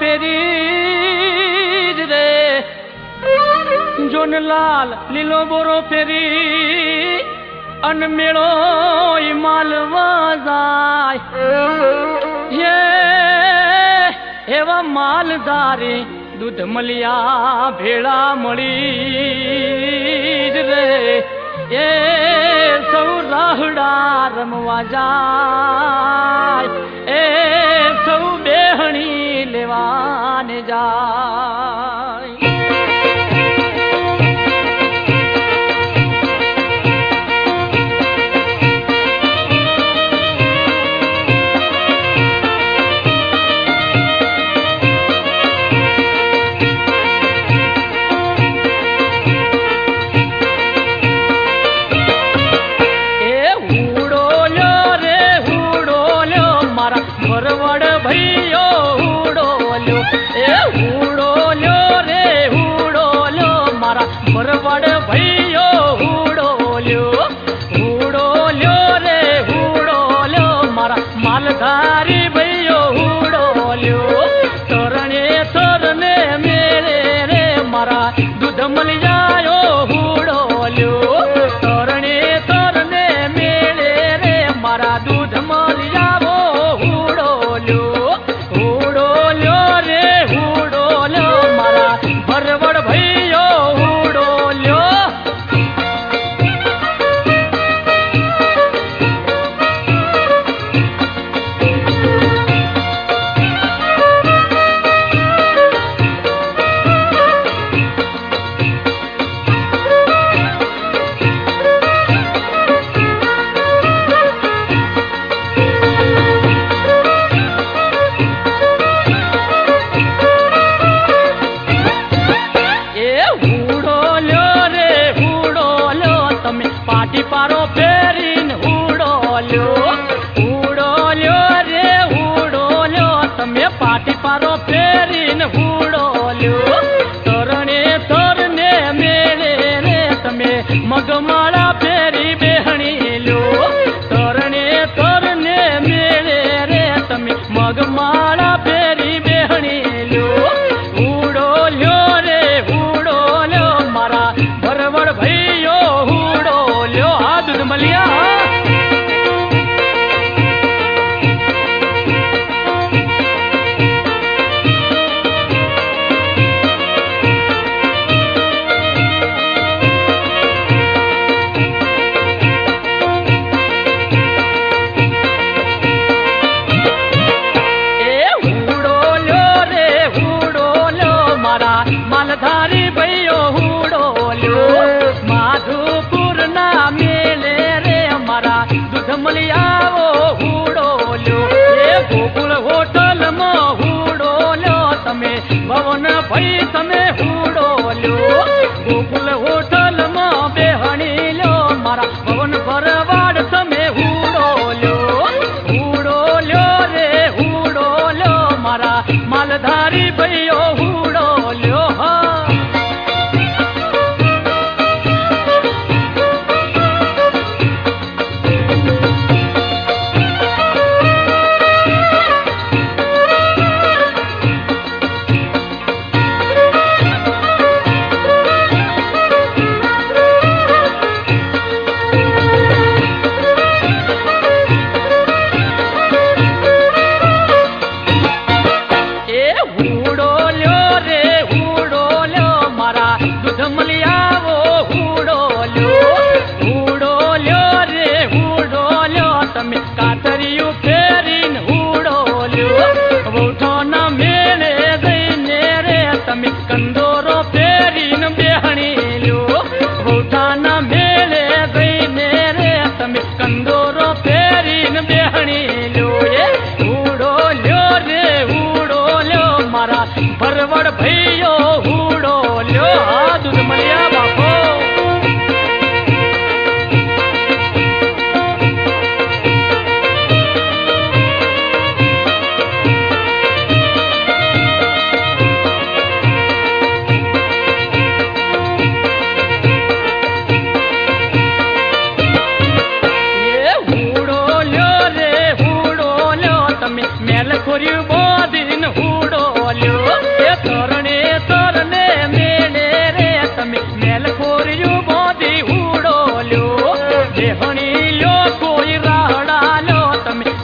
ફેરી રે જોનલાલ લીલો બોરો ફેરી અન મેળો માલવા જાય એવા માલધારી દૂધ મલિયા ભેળા મળી રે એ સૌ રાહડા રમવા જાય એ સૌ બેહણી લેવાને જાય માલધારી ભૈયો હુડો લ્યો તરણે તરને મેળે રે મારા દૂધ મળી જાયો હુડો લ્યો તરણે તરને મેળે રે મારા દૂધ મળી જાવો હુડો લ્યો રે હુડો લ્યો મારા ભરવડ ભૈયો હુડો લ્યો પારો ફેરીને ઉડો લ્યો રે ઉડો લ્યો તમે પાટી પારો ફેરીને ઉડો લ્યો તરણે તરને મેળે રે તમે મગમાળા ફેરી બેહણી લ્યો તરણે તરને મેળે રે તમે મગમાળા ફેરી બેહણી લ્યો રે ઉડો લ્યો મારા ભરવડ ભૈયો માલધારી ભૈયો હુડો લ્યો માધુપુર ના મેલે રે મારા દૂધ મળી આવો હુડો લ્યો એ ગોકુળ હોટલ માં હુડો લ્યો તમે ભવન ભાઈ તમે હુડો લ્યો ગોકુળ હોટલ માં બેહણી લ્યો મારા ભવન ભરવાડ તમે હુડો લ્યો રે હુડો લ્યો મારા માલધારી ભૈયો હુડો લ્યો કંદોરો ફેરીને બેહણી લ્યો બૌઠાના મેળે ગઈને રે તમે કંદોરો ફેરીને બેહણી લ્યો એ ઉડો લ્યો મારા ભરવડ ભૈયો ઉડો લ્યો આ દૂધ મળ્યા બાપો મેલ ખોર્યું બોધીન હુડો લ્યો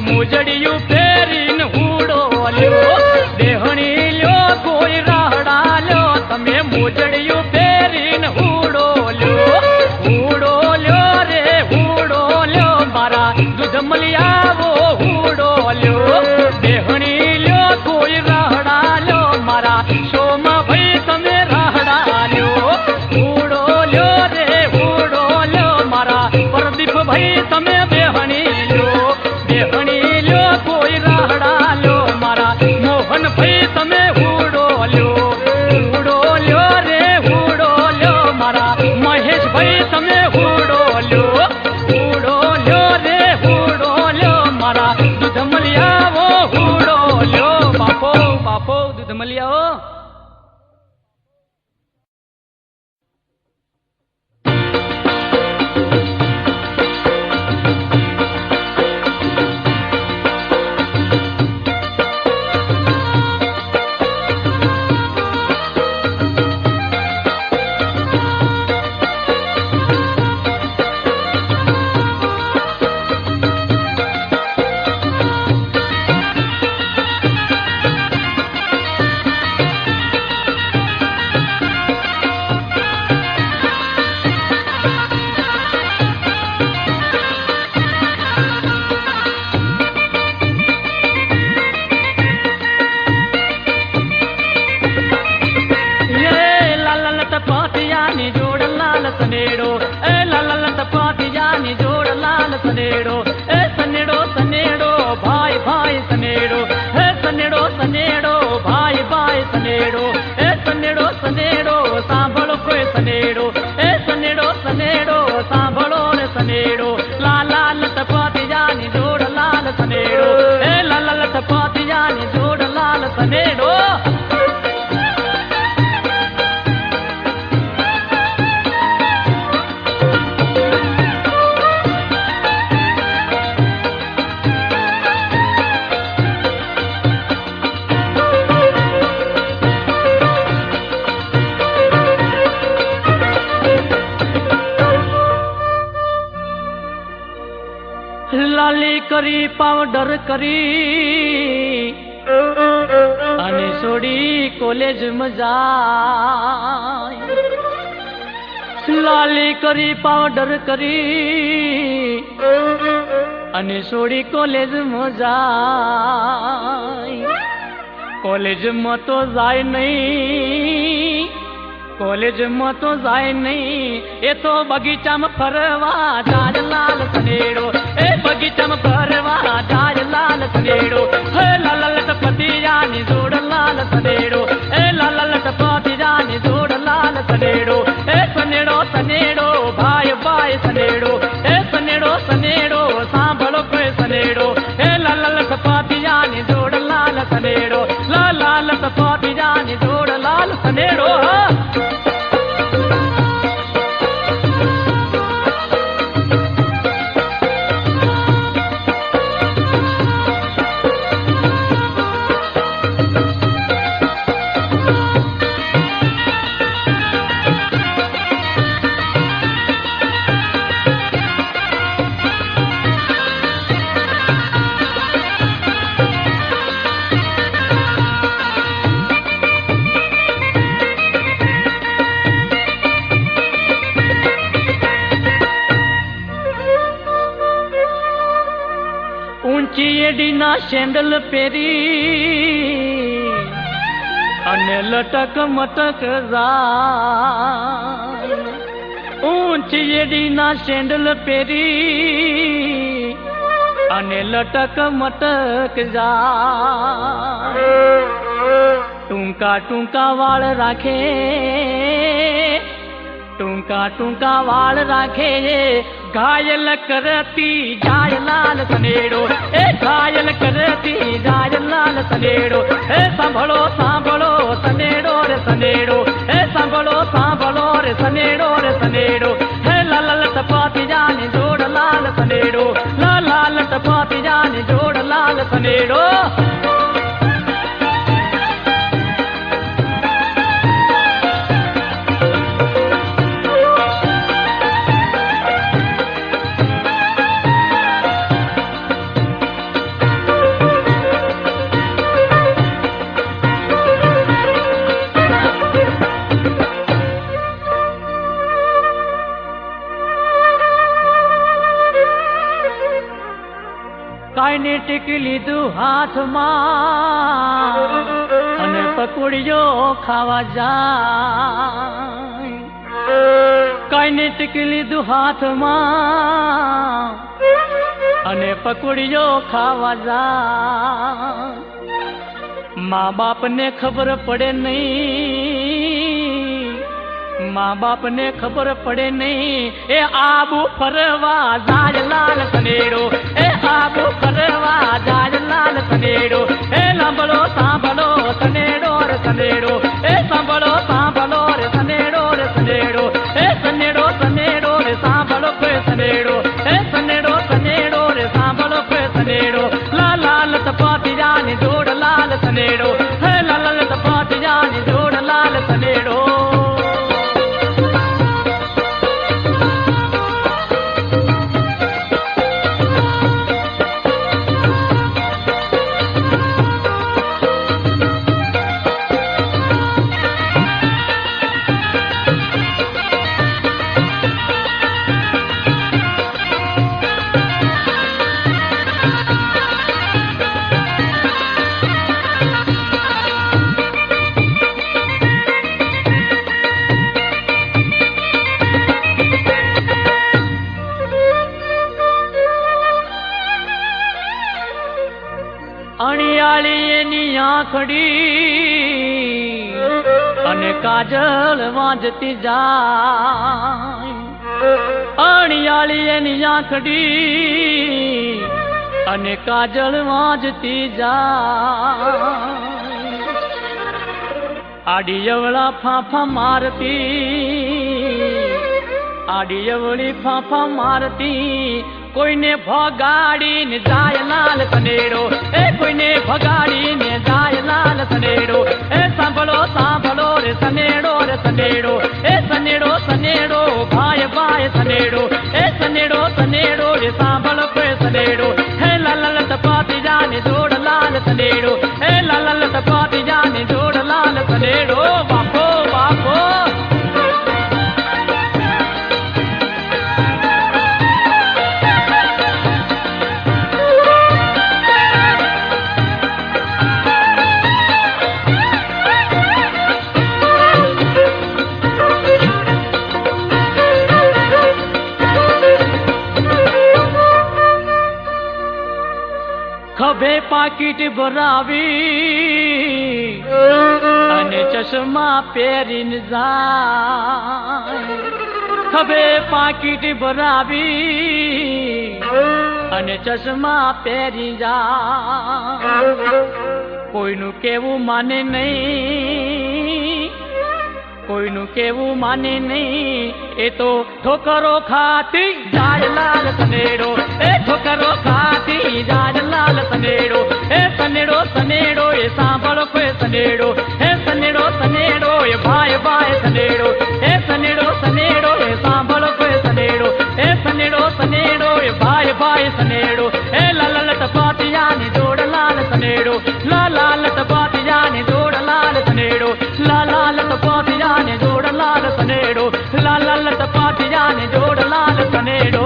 મોજડિયું પહેરીને હુડો લ્યો દેહણી લ્યો કોઈ રાહડા લ્યો તમે મોજડિયું પહેરીને હુડો લ્યો રે હુડો લ્યો મારા દૂધ મળી આવો હુડો લ્યો દેહણી લ્યો કોઈ રાહડા લ્યો મારા સોમા ભાઈ તમે રાહડા લ્યો હુડો લ્યો રે હુડો લ્યો મારા પ્રદીપ ભાઈ તમે બેહણી લ્યો કોઈ રાહડા લ્યો મારા મોહન ભાઈ તમે હુડો લ્યો રે હુડો લ્યો મારા મહેશ ભાઈ તમે હુડો લ્યો રે હુડો લ્યો મારા દૂધ મળી આવો હુડો લ્યો બાપો દૂધ મળી આવો. લાલી કરી પાવડર કરી અને છોડી કોલેજ જાય લાલી કરી પાવડર કરી અને છોડી કોલેજ જાય કોલેજમાં તો જાય નહીં કોલેજમાં તો જાય નહીં એ તો બગીચામાં ફરવા જાય લાલ સનેડો એ બગીચામાં ફરવા જાય લાલ સનેડો હે લાલ પતિયાની જોડ લાલ સનેડો એ લાલ પતિયાની જોડ લાલ સનેડો એ સનેડો સનેડો ભાઈ ભાઈ સનેડો એ સનેડો સનેડો સાંભળો કોઈ સનેડો એ લાલ પતિયાની જોડ લાલ સનેડો લાલ પતિયાની જોડ લાલ સનેડો. એડીના સેન્ડલ પહેરી અને લટક મટક જાય ઊંચી એડીના સેન્ડલ પહેરી અને લટક મટક જાય ટૂંકા ટૂંકા વાળ રાખે ટૂંકા ટૂંકા વાળ રાખે ઘાયલ કરતી જાય લાલ સનેડો એ ઘાયલ કરતી જાય લાલ સનેડો એ સાંભળો સાંભળો સનેડો રે સનેડો એ સાંભળો સાંભળો રે સનેડો હે લાલ ટપાતી જાની જોડ લાલ સનેડો લાલ ટપાતી જાની જોડ લાલ સનેડો. ટીકી લીધું હાથમાં અને પકોડીઓ ખાવા જાય. કઈને ટીકી લીધું હાથમાં અને પકોડીઓ ખાવા જાય. મા બાપને ખબર પડે નહીં, મા બાપને ખબર પડે નહીં. એ આબુ ફરવા જાય લાલ સનેડો, એ આબુ ફરવા જાય લાલ સનેડો. એ સાંભળો સાંભળો સનેડો રે સનેડો, એ સાંભળો સાંભળો રે સનેડો રે સનેડો. એ સનેડો સનેડો રે સાંભળો કે સનેડો, એ સનેડો સનેડો રે સાંભળો કે સનેડો. લાલ લાલ તપાતી જાની જોડ લાલ સનેડો, હે લાલ લાલ તપાતી જાની જોડ લાલ સનેડો. અણિયાળી એની આંખડી અને કાજળ વાંજતી જાય. અણિયાળી એની આંખડી અને કાજળ વાંજતી જાય. આડી અવળા ફાંફા મારતી, આડી અવળી ફાંફા મારતી. કોઈને ભગાડીને જાય લાલ સનેડો, એ કોઈને ભગાડીને જાય લાલ સનેડો. એ સાંભળો સાંભળો રે સનેડો રે સનેડો, એ સનેડો સનેડો ભાઈ ભાઈ સનેડો. એ સનેડો સનેડો રે સાંભળો કે સનેડો. હે લાલ લાલ તપાતી જાને જોડ લાલ સનેડો, એ લાલ લાલ તપાતી જાને જોડ લાલ સનેડો. બાપો બાપો ખભે પાકીટ ભરાવી અને ચશ્મા પહેરીને જાય. ખભે પાકીટ ભરાવી અને ચશ્મા પહેરી જાય. કોઈનું કેવું માને નહીં, કોઈનું કેવું માને નહીં. એ તો ઠોકરો ખાતી જાય લાલ સનેડો, એ ઠોકરો ખાતી જાય લાલ સનેડો. એ સનેડો સનેડો એ સાંભળો કે સનેડો, એ સનેડો સનેડો એ ભાઈ ભાઈ સનેડો. એ સનેડો સનેડો એ સાંભળો કે સનેડો, એ સનેડો સનેડો એ ભાઈ ભાઈ સનેડો. એ લાલ લાલ તપાતિયાની જોડ લાલ સનેડો, લાલ લાલ તપાતિયાની જોડ લાલ સનેડો. લાલ લાલ તપાતિયાની જોડ લાલ સનેડો, લાલ લાલ તપાતિયાની જોડ લાલ સનેડો.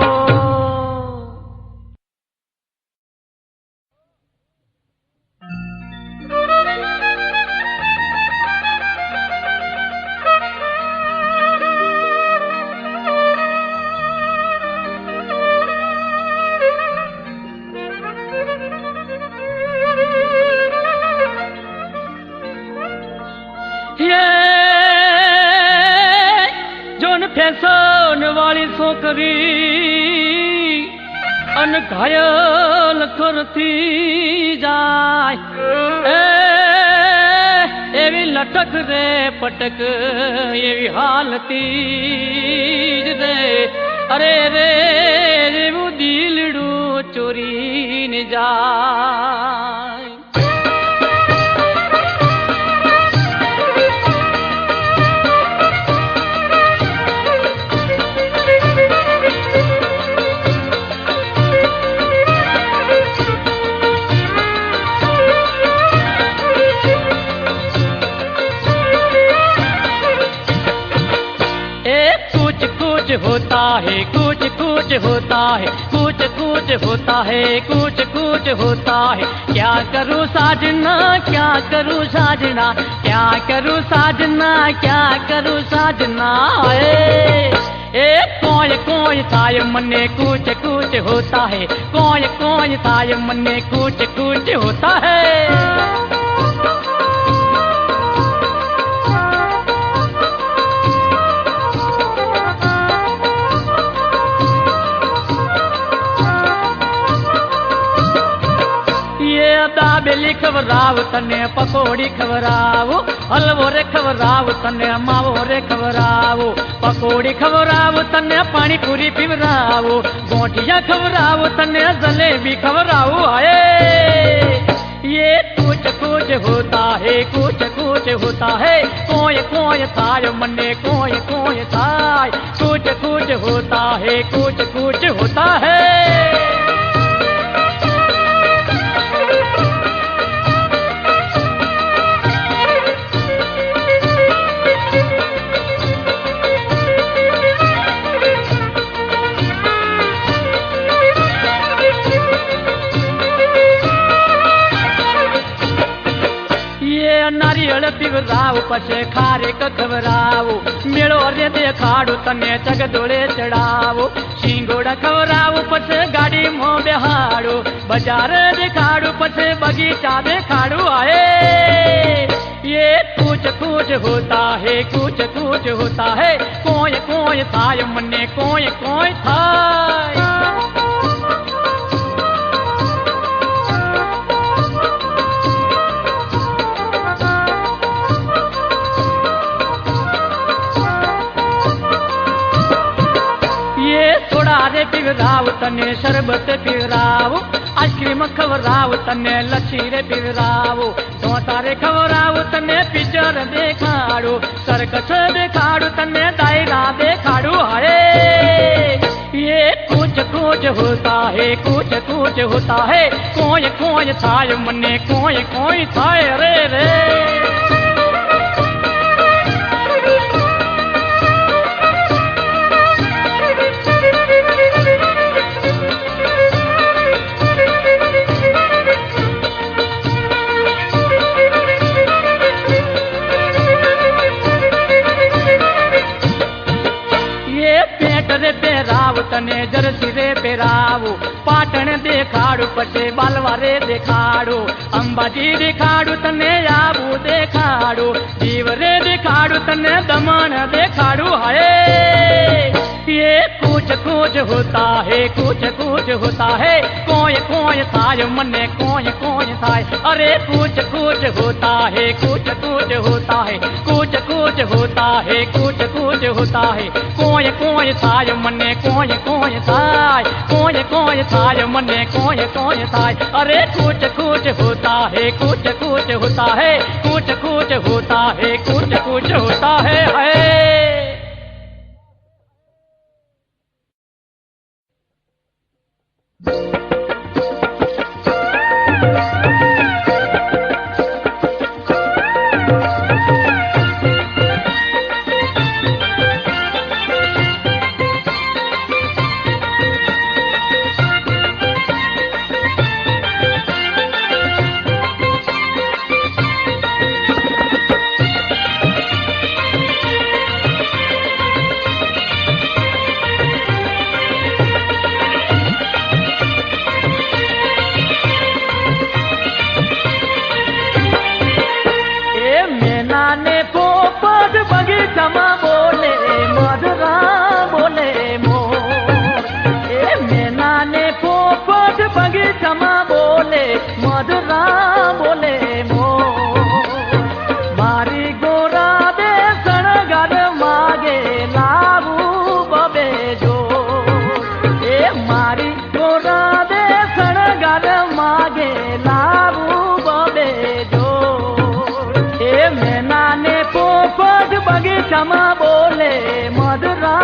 ફેશન વાળી છોકરી અન ઘાયલ કરતી જાય. એવી લટક રે પટક એવી હાલતી રે. અરે રે એવું દિલડું ચોરીને જાય. होता है कुछ कुछ होता है, कुछ कुछ कुछ होता है, कुछ कुछ होता है। क्या करूं साजना, क्या करूं साजना, क्या करूं साजना, क्या करूं साजना। ए कोई कोई साय मने कुछ कुछ होता है, कोई कोई साय मने कुछ कुछ होता है। दाबेली खवराव तने पकोड़ी खवराव, हलवो रे खवराव तने मावो रे खवराव, पकोड़ी खवराव तने पानी पूरी पिवराव, गोटियां खवराव तने जलेबी खवराव। आए ये कुछ कुछ होता है, कुछ कुछ होता है। कोई कोई साय मने कोई कोई साय, कुछ कुछ होता है, कुछ कुछ होता है। नारियल पिवराव पछे खारे खवराव, मेड़ो रे देखाड़ू तने चगदोड़े चढ़ावो, शिंगोड़ा खवराव पछे गाड़ी मो बेहाड़ू, बाजार देखाड़ू पछे बगीचा देखाड़ू। आए ये कुछ कुछ होता है, कुछ कुछ होता है। कोई कोई थाय मने कोई कोई थाय। रे पिवराव तने शरबत पिवराव, आइसक्रीम खवराव तने लच्छी रे पिवराव, डोसा रे खवराव तने पिक्चर देखाड़ू, सर्कस देखाड़ू तने दायरा देखाड़ू। हाय ये कुछ कुछ होता है, कुछ कुछ होता है। कोई कोई थाय मने कोई कोई थाय रे रे। तने जर्सी रे पेराव, पाटण देखाड़ू पछे बालवा रे देखाड़ू, अंबाजी देखाड़ू तने आबू देखाड़ू, जीव रे देखाड़ू तने दमन देखाड़ू। हाय ये कुछ कुछ होता है, कुछ कुछ होता है। कोई कोई थाय मने कोई कोई थाय। अरे कुछ कुछ होता है, कुछ कुछ होता है, कुछ कुछ होता है, कुछ कुछ होता है। कोई कोई थाय मने कोई कोई थाय, कोई कोई थाय मने कोई कोई थाय। अरे कुछ कुछ होता है, कुछ कुछ होता है, कुछ कुछ होता है, कुछ कुछ होता है। क्षमा बोले मधुरा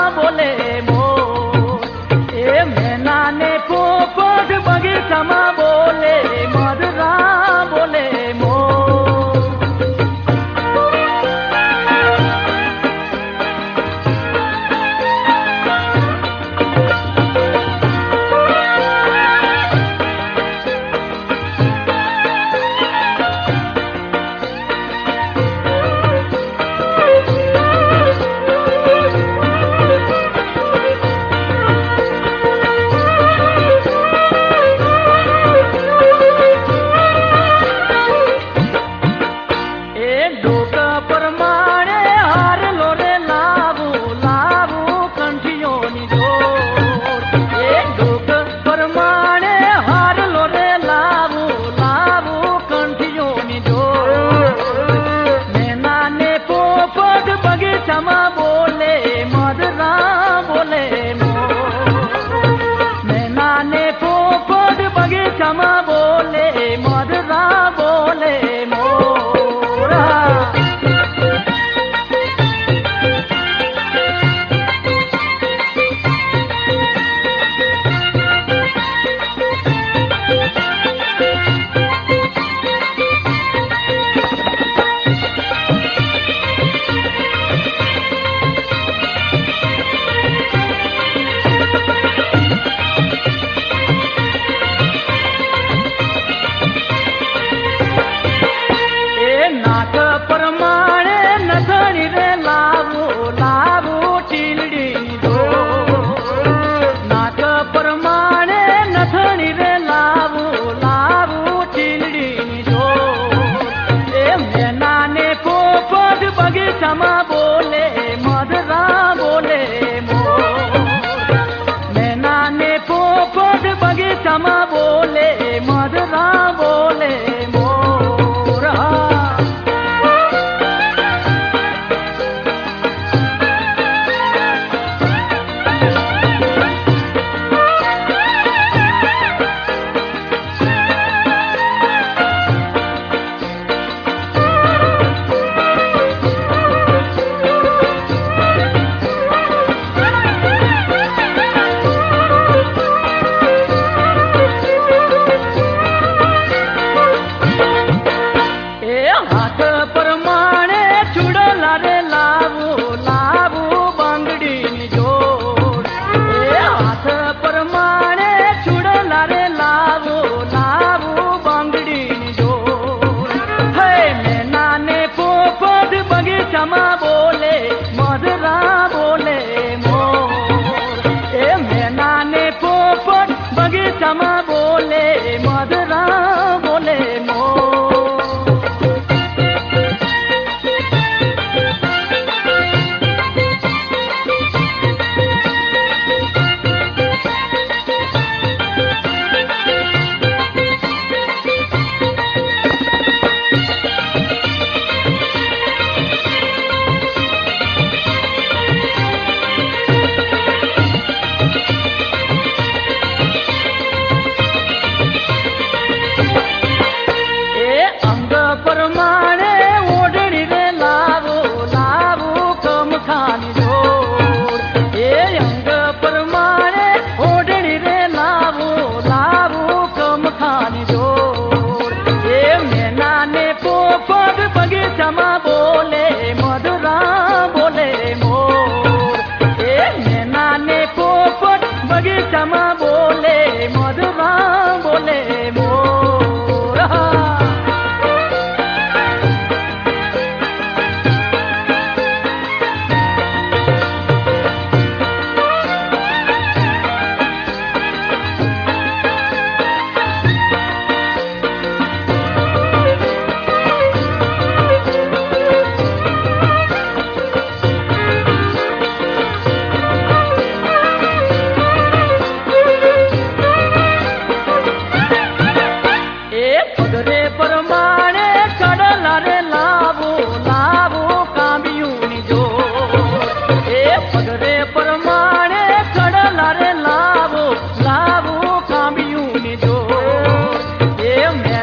बोले मोर, ए मैना ने पोपट बगीचा में बोले मधुरा बोले मोर।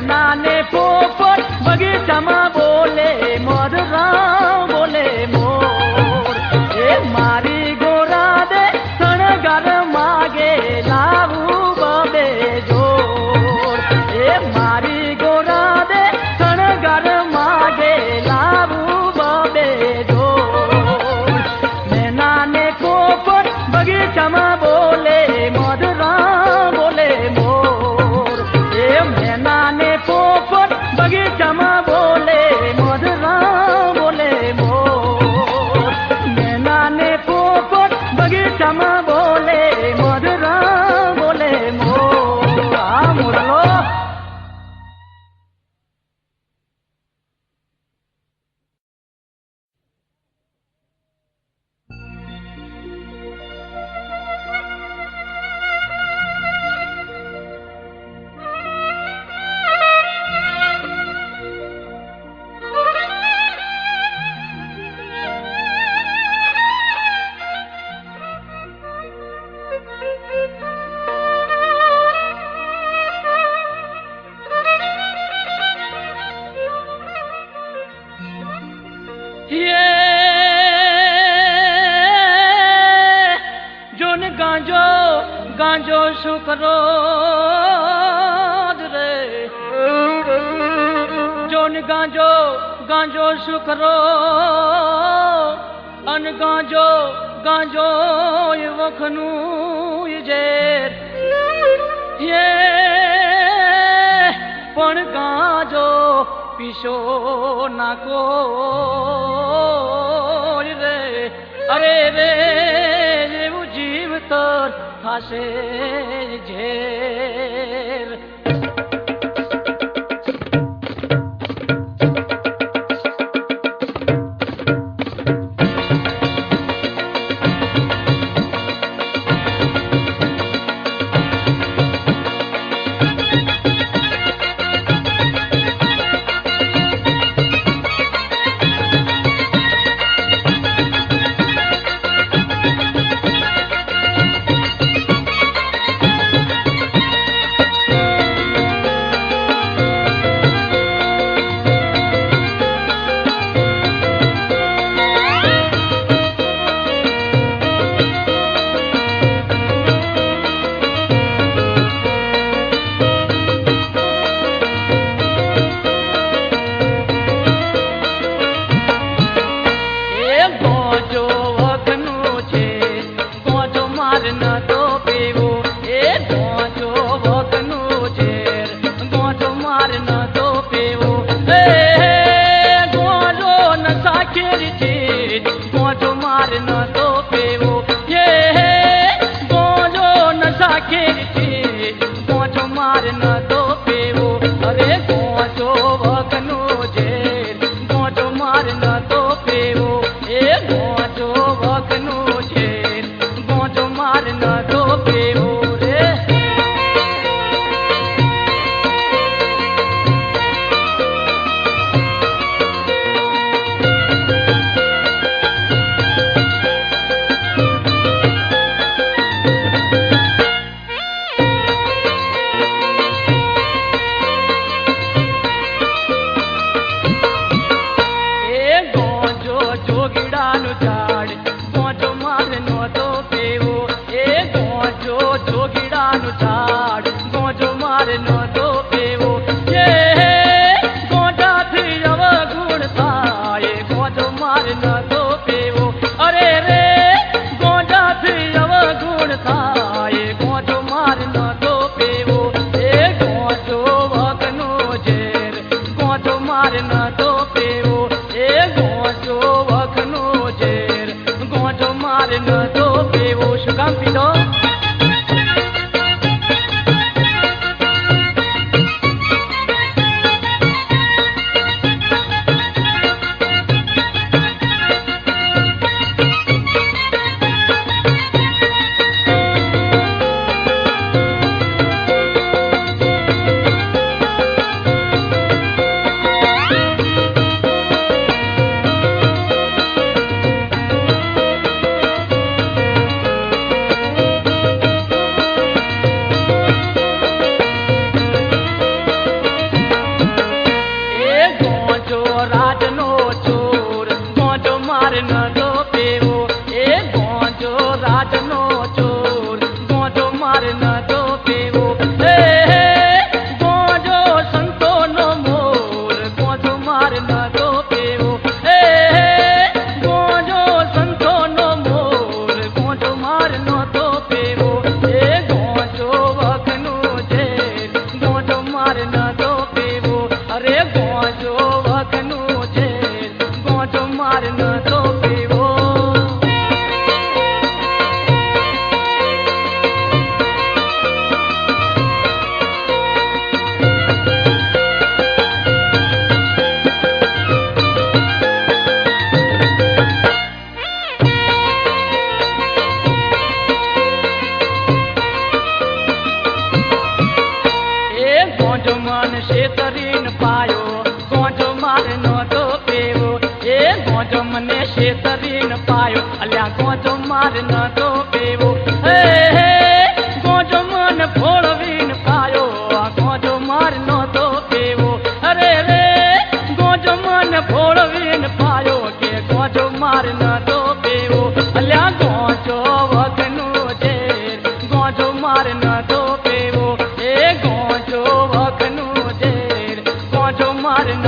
મેના ને પોપટ બગીચામાં બોલે મધરામ બોલે મોર એ મારી ગોરા દે શણગાર માગે લાવું બબે જોર એ મારી ગોરા દે શણગાર માગે લાવું બબે જોર મેના ને પોપટ બગીચામાં બોલે મધરામ બોલે મોર એ મેના ને પોપટ બગીચામાં બોલે મધરામ બોલે મોર મેના ને પોપટ બગીચામાં બોલે મધરામ બોલે મોર આ મોરલો જોન ગાંજો ગાંજો શુકરો રે જોન ગાંજો ગાંજો શુકરો અન ગાંજો ગાંજો વખનું ઝેર પણ ગાંજો પીશો નાકો રે અરે રે એવું જીવતર થાશે ઝેર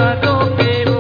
નતો પીવો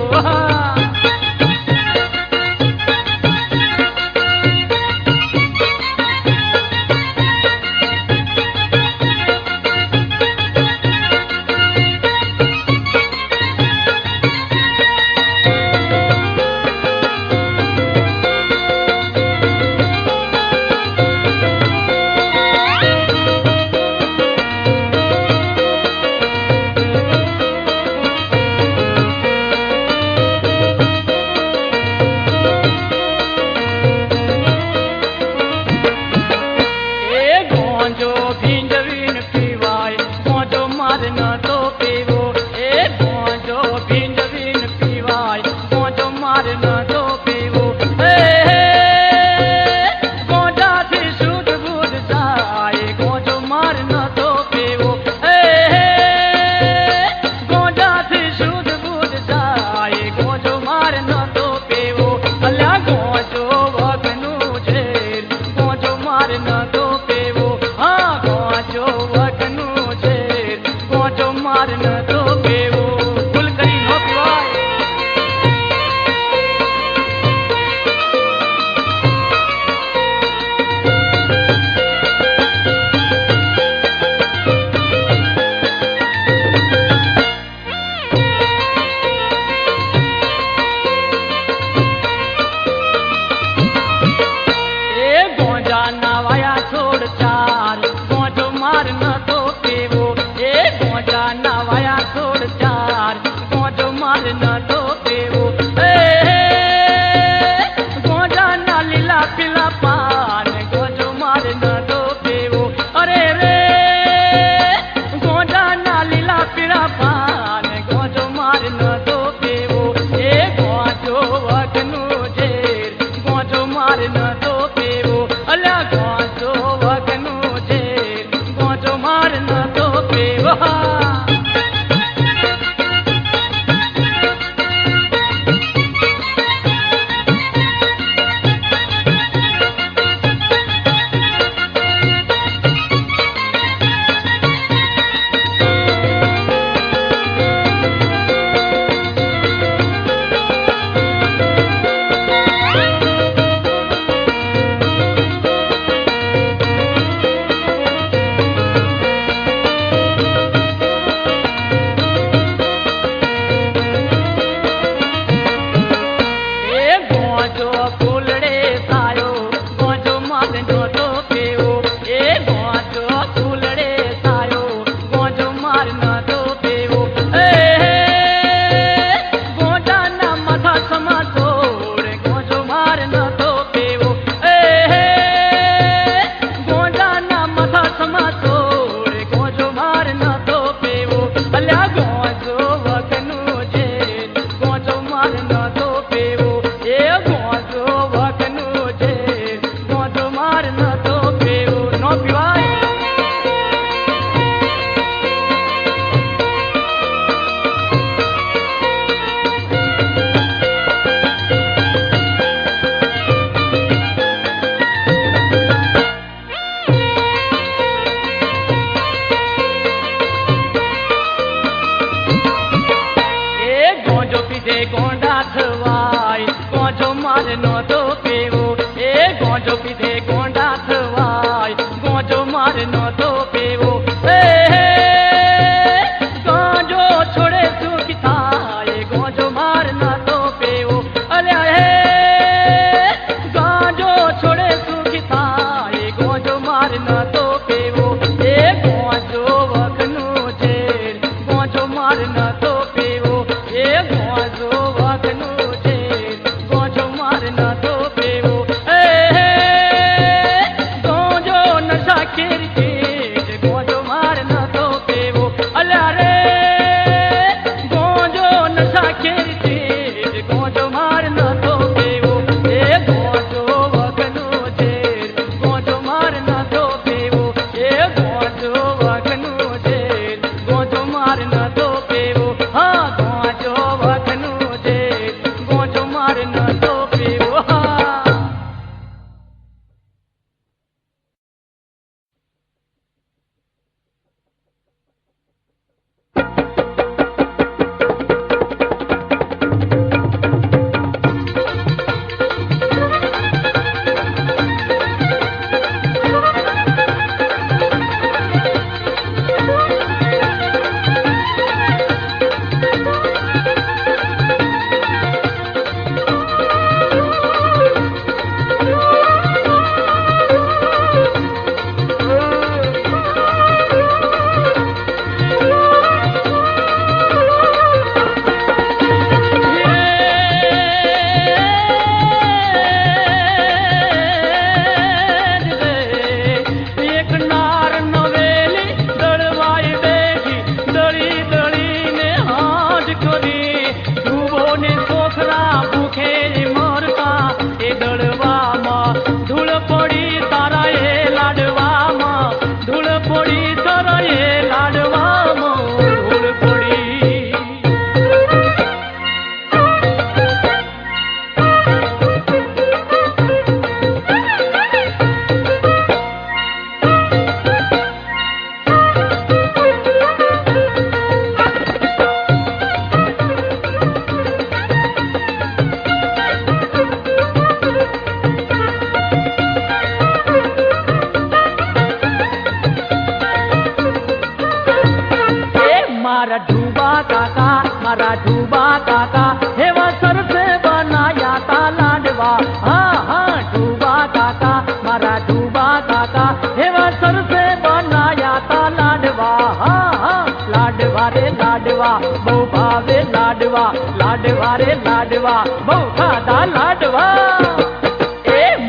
काका मारा डूबा काका हेवा सर से बनाया था लाडवा हाँ हाँ डूबा काका मारा डूबा काका हेवा सर से बनाया था लाडवा हाँ हाँ लाडवा रे लाडवा बहु भावे लाडवा लाडवा रे लाडवा बहु खादा लाडवा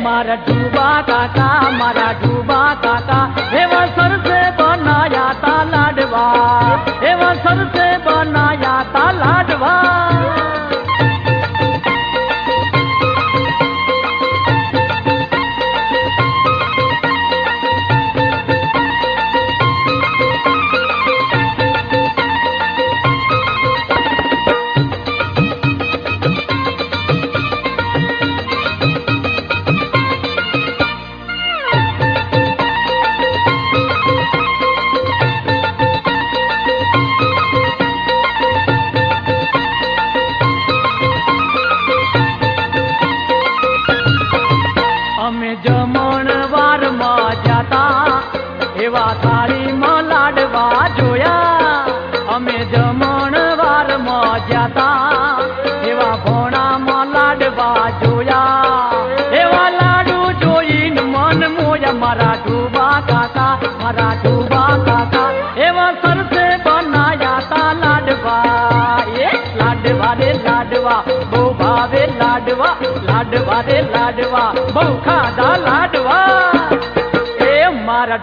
मारा डूबा काका मारा डूबा काका हेवा सर से बनाया था लाडवा हेवा सर से बनाया था लाडवा एवा थाली में लाडवा जोया अमे जमणवार में जाता एवा भोणा में लाडवा जोया एवा लाडू जोईन मन मोया मारा डूबा काका एवा सर से बनाया था लाडवा ये लाडवा रे लाडवा बहु भावे लाडवा लाडवा रे लाडवा बहु खादा लाडवा मारा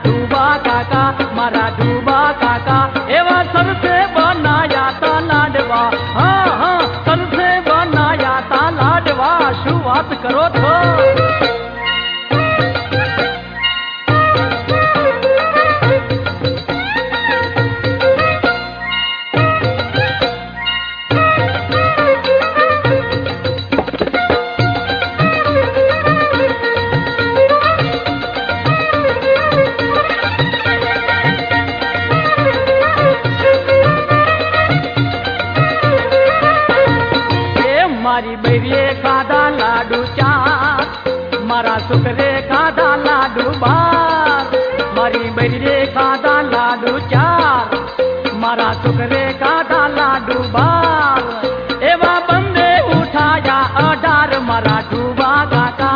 डूबा काका एवा सर से बनाया था लाडवा हाँ हाँ सर से बनाया था लाडवा शू बात करो तो मारी बैरिये खादा लाडू चार मारा सुकरे खादा लाडू बार मारी बैरिये खादा लाडू चार मारा सुकरे खादा लाडू बार एवा बंदे उठाया 18 मारा डूबा काका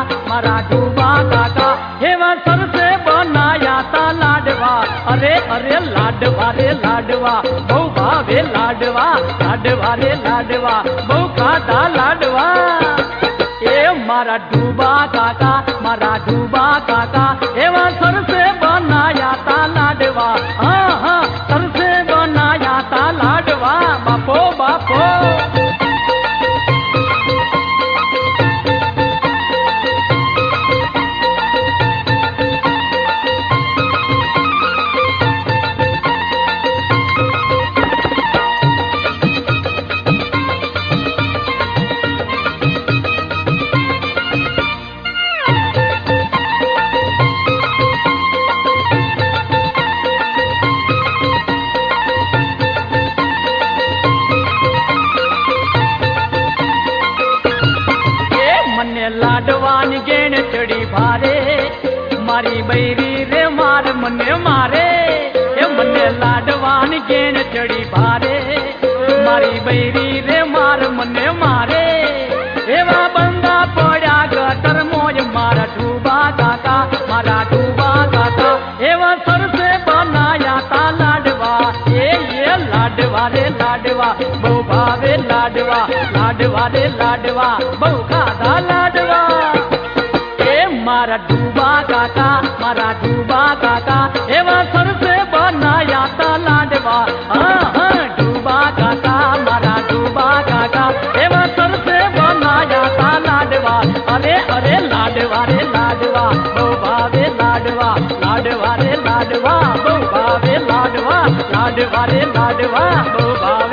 हेवा सर से बनाया था लाडवा अरे अरे लाडवा रे लाडवा बहु भावे लाडवा लाडवा रे लाडवा बहु खादा लाडवा मारा डूबा काका एवा सर से बनाया था लाडवा हाँ हाँ सर से बनाया था लाडवा बापो बापो लाडवानी गेण चढ़ी भारे मारी बैरी रे मार मने मारे मने लाडवानी गेण चढ़ी भारे मारी बैरी रे मार मने मारे एवा बंदा पड़ा गटर मोज मारा डूबा काका एवा सर से बनाया था लाडवा ये लाडवा रे लाडवा बहु भावे लाडवा लाडवा रे लाडवा बहु खादा लाडवा मारा डूबा काका एवा सर से बनाया था लाडवा हाँ हाँ डूबा काका मारा डूबा काका एवा सर से बनाया था लाडवा अरे अरे लाडवा रे लाडवा बहु भावे लाडवा लाडवा रे लाडवा बहु भावे लाडवा लाडवा रे लाडवा बहु भावे